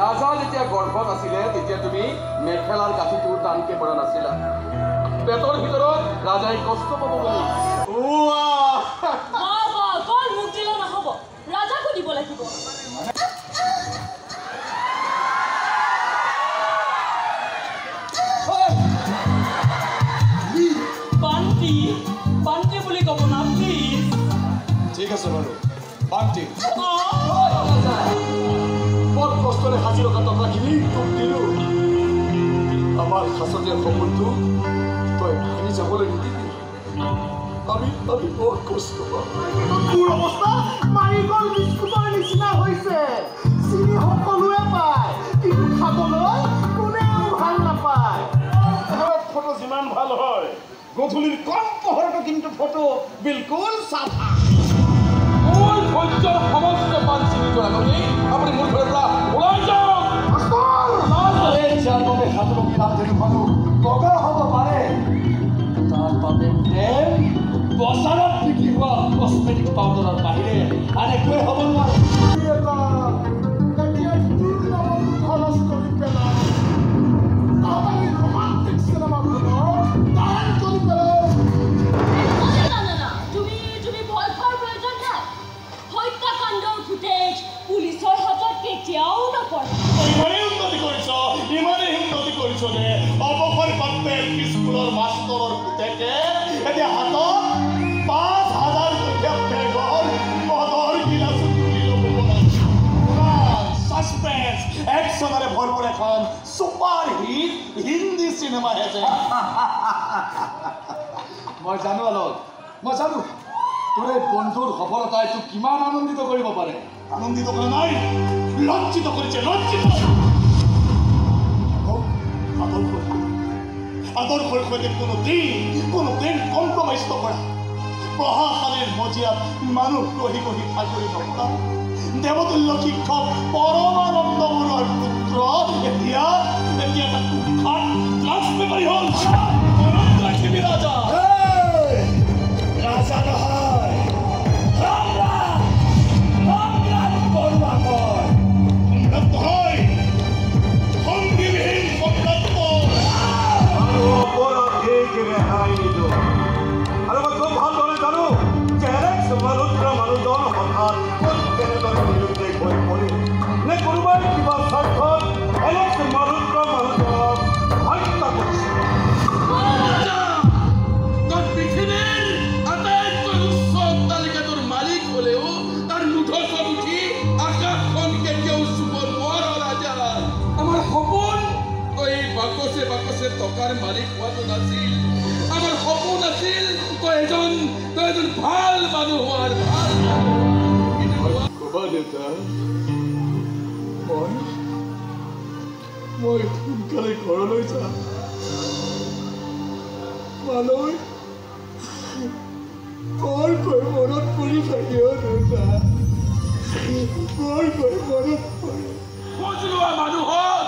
ৰাজা যেতিয়া গৰ্ভত আছিলে তেতিয়া তুমি মেখেলাৰ গাঁঠিটো টানকে পৰা নাছিলা পেটৰ ভিতৰত ৰাজাই কষ্ট পাব বুলি মোক দিলে নহ'ব ৰাজাকো দিব লাগিব বান্তি বুলি ক'ব না প্লিজ ঠিক আছে বাৰু বান্তি বৰ কষ্টৰে সাজি ৰখা টকাখিনি তোক দিলোঁ আমাৰ সাঁচতীয়া সপোনটো তই ভাঙি যাবলৈ নিদিবি আমি বৰ কষ্ট পাওঁ মোৰ অৱস্থা নাৰিকল বিস্কুটৰ নিচিনা হৈছে চিনি সকলোৱে পায় কিন্তু খাবলৈ কোনেও ভাল নাপায় ফটো যিমান ভাল হয় গধূলিৰ কম পোহৰটো কিন্তু ফটো বিলকুল চাফা মোৰ ধৈৰ্যৰ সমস্ত পান চিনি যোৱা আগতে আপুনি মোৰ ঘৰৰ পৰা ওলাই যাওক হাতৰকি ৰান্ধনি মানুহ বগা হ'ব পাৰে তাৰ বাবে প্ৰেম বজাৰত বিক্ৰী হোৱা কছমেটিক পাউডাৰৰ বাহিৰে আন একোৱে হ'ব নোৱাৰে খৰচ কৰি পেলাই ৰোমান্টিক চিনেমাখনৰ দান কৰি পেলাই তুমি ভয় খোৱাৰ প্ৰয়োজন নাই হত্যাকাণ্ডৰ ফুটেজ পুলিচৰ হাতত কেতিয়াও নপৰে ইমানেই উন্নতি কৰিছ যে অৱসৰ পাতে স্কুলৰ মাষ্টৰৰ পুতেকে এতিয়া হাতত 5,000 টকীয়া বেগৰ মদৰ গিলাচ তুলি ল'ব ছাছপেন্স একশ্যনেৰে ভৰপূৰ এখন ছুপাৰ হিট হিন্দী চিনেমা হেছে মই জানো আলোক মই জানো তোৰ এই বন্ধুৰ সফলতাই তোক কিমান আনন্দিত কৰিব পাৰে আনন্দিত কৰা নাই লজ্জিত কৰিছে লজ্জিত আদৰ্শৰ সৈতে কোনোদিন কম্প্ৰমাইজ নকৰা প্ৰশাসনেৰ মজিয়াত মানুহ কহি কহি ঠাকুৰি নকৰা দেৱতুল্য শিক্ষক পৰমানন্দ বৰুৱাৰ পুত্ৰ এতিয়া এটা কুখ্যাত ড্ৰাগছ বেপাৰী হ'ল মনত ৰাখিবি ৰাজা ৰাজা নহয় সম্ৰাট বৰুৱা কয় সম্ৰাট নহয় সংগীবিহীন সম্ৰাট আৰু অপৰাধীক ৰেহাই নিদিওঁ আৰু মই খুব ভালদৰে জানো যে এলেক্স মালহোত্ৰা মানুহজন হঠাৎ কেনেদৰে নিৰুদ্দেশ হৈ পৰিল নে কোনোবাই কিবা স্বাৰ্থত এলেক্স মালহোত্ৰা মানুহজনক হত্যা কৰিছিল পৃথিৱীৰ আটাইতকৈ উচ্চ অট্টালিকাটোৰ মালিক হ'লেও তাৰ মুঠত উঠি আকাশখন কেতিয়াও চুব নোৱাৰা ৰাজা আমাৰ সপোন তই বাকচে বাকচে টকাৰ মালিক হোৱাটো নাছিল আমাৰ সপোন আছিল তই এজন ভাল মানুহ হোৱাৰ ভাল ক'বা দেউতা মই সোনকালে ঘৰলৈ যাম মানুহ বৰকৈ মনত পৰি থাকিও দেউতা বৰকৈ মনত পৰি খোজ লোৱা মানুহক